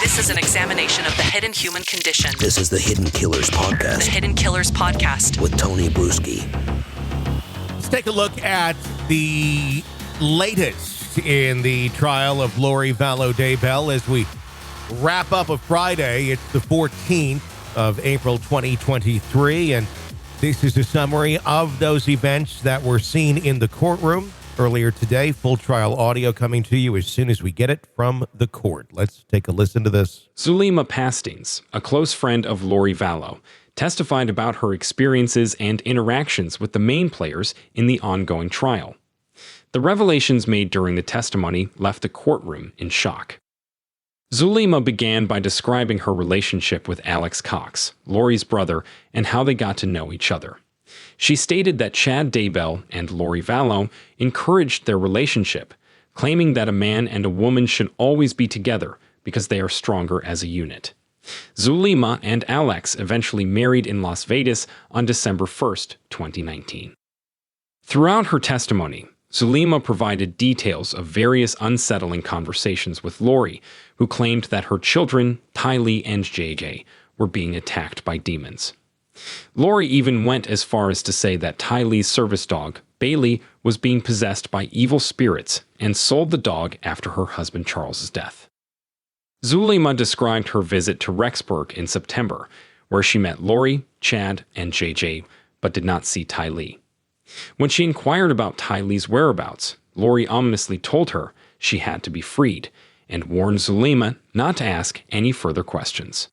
This is an examination of the hidden human condition. This is the Hidden Killers Podcast. The Hidden Killers Podcast. With Tony Bruschi. Let's take a look at the latest in the trial of Lori Vallow Daybell as we wrap up a Friday. It's the 14th of April 2023, and this is a summary of those events that were seen in the courtroom earlier today. Full trial audio coming to you as soon as we get it from the court. Let's take a listen to this. Zulema Pastings, a close friend of Lori Vallow, testified about her experiences and interactions with the main players in the ongoing trial. The revelations made during the testimony left the courtroom in shock. Zulema began by describing her relationship with Alex Cox, Lori's brother, and how they got to know each other. She stated that Chad Daybell and Lori Vallow encouraged their relationship, claiming that a man and a woman should always be together because they are stronger as a unit. Zulema and Alex eventually married in Las Vegas on December 1st, 2019. Throughout her testimony, Zulema provided details of various unsettling conversations with Lori, who claimed that her children, Tylee and JJ, were being attacked by demons. Lori even went as far as to say that Tylee's service dog, Bailey, was being possessed by evil spirits and sold the dog after her husband Charles's death. Zulema described her visit to Rexburg in September, where she met Lori, Chad, and JJ, but did not see Tylee. When she inquired about Tylee's whereabouts, Lori ominously told her she had to be freed and warned Zulema not to ask any further questions.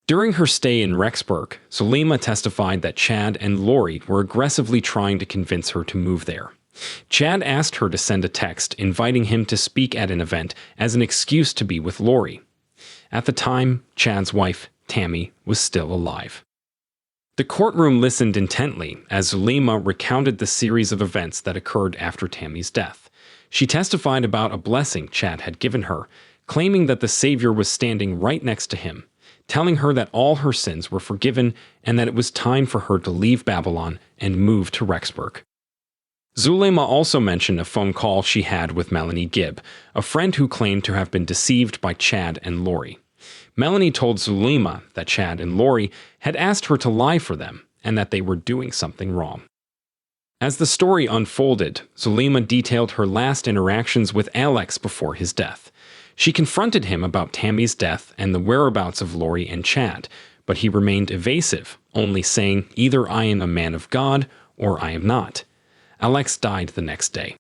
During her stay in Rexburg, Zulema testified that Chad and Lori were aggressively trying to convince her to move there. Chad asked her to send a text inviting him to speak at an event as an excuse to be with Lori. At the time, Chad's wife, Tammy, was still alive. The courtroom listened intently as Zulema recounted the series of events that occurred after Tammy's death. She testified about a blessing Chad had given her, claiming that the Savior was standing right next to him, telling her that all her sins were forgiven and that it was time for her to leave Babylon and move to Rexburg. Zulema also mentioned a phone call she had with Melanie Gibb, a friend who claimed to have been deceived by Chad and Lori. Melanie told Zulema that Chad and Lori had asked her to lie for them and that they were doing something wrong. As the story unfolded, Zulema detailed her last interactions with Alex before his death. She confronted him about Tammy's death and the whereabouts of Lori and Chad, but he remained evasive, only saying, "Either I am a man of God or I am not." Alex died the next day.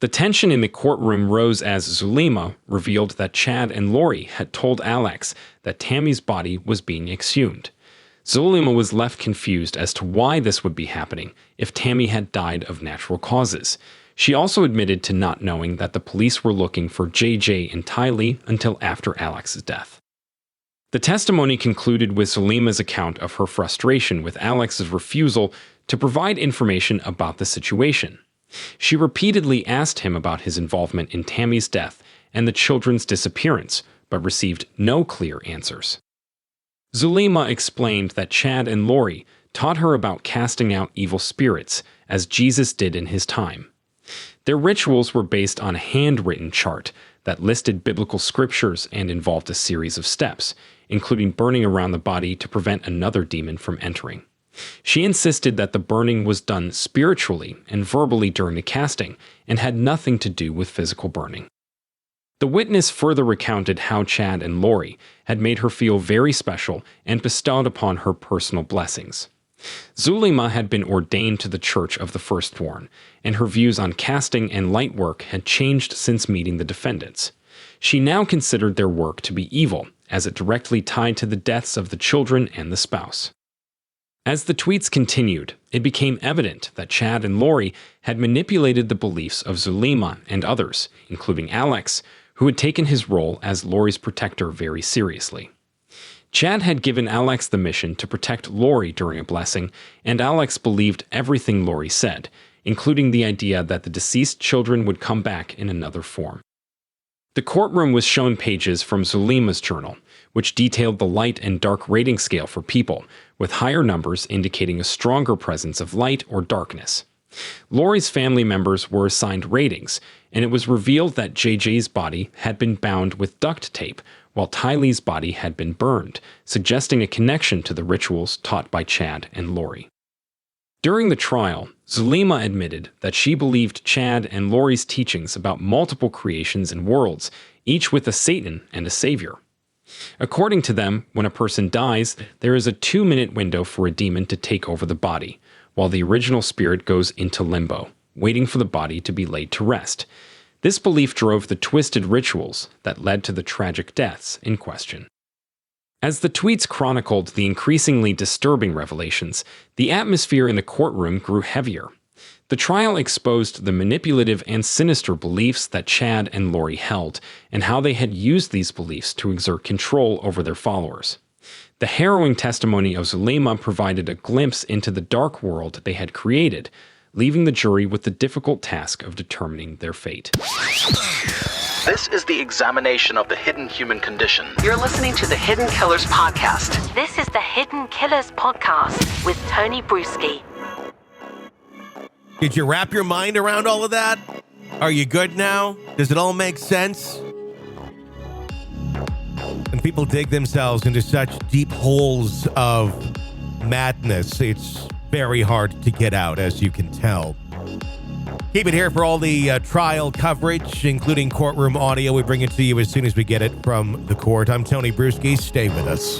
The tension in the courtroom rose as Zulema revealed that Chad and Lori had told Alex that Tammy's body was being exhumed. Zulema was left confused as to why this would be happening if Tammy had died of natural causes. She also admitted to not knowing that the police were looking for JJ and Tylee until after Alex's death. The testimony concluded with Zulema's account of her frustration with Alex's refusal to provide information about the situation. She repeatedly asked him about his involvement in Tammy's death and the children's disappearance, but received no clear answers. Zulema explained that Chad and Lori taught her about casting out evil spirits, as Jesus did in his time. Their rituals were based on a handwritten chart that listed biblical scriptures and involved a series of steps, including burning around the body to prevent another demon from entering. She insisted that the burning was done spiritually and verbally during the casting and had nothing to do with physical burning. The witness further recounted how Chad and Lori had made her feel very special and bestowed upon her personal blessings. Zulema had been ordained to the Church of the Firstborn, and her views on casting and light work had changed since meeting the defendants. She now considered their work to be evil, as it directly tied to the deaths of the children and the spouse. As the tweets continued, it became evident that Chad and Lori had manipulated the beliefs of Zulema and others, including Alex, who had taken his role as Lori's protector very seriously. Chad had given Alex the mission to protect Lori during a blessing, and Alex believed everything Lori said, including the idea that the deceased children would come back in another form. The courtroom was shown pages from Zulema's journal, which detailed the light and dark rating scale for people, with higher numbers indicating a stronger presence of light or darkness. Lori's family members were assigned ratings, and it was revealed that JJ's body had been bound with duct tape while Tylee's body had been burned, suggesting a connection to the rituals taught by Chad and Lori. During the trial, Zulema admitted that she believed Chad and Lori's teachings about multiple creations and worlds, each with a Satan and a savior. According to them, when a person dies, there is a 2-minute window for a demon to take over the body, while the original spirit goes into limbo, waiting for the body to be laid to rest. This belief drove the twisted rituals that led to the tragic deaths in question. As the tweets chronicled the increasingly disturbing revelations, the atmosphere in the courtroom grew heavier. The trial exposed the manipulative and sinister beliefs that Chad and Lori held, and how they had used these beliefs to exert control over their followers. The harrowing testimony of Zulema provided a glimpse into the dark world they had created, leaving the jury with the difficult task of determining their fate. This is the examination of the hidden human condition. You're listening to the Hidden Killers Podcast. This is the Hidden Killers Podcast with Tony Bruschi. Did you wrap your mind around all of that? Are you good now? Does it all make sense? When people dig themselves into such deep holes of madness, it's very hard to get out, as you can tell. Keep it here for all the trial coverage, including courtroom audio. We bring it to you as soon as we get it from the court. I'm Tony Bruschi. Stay with us.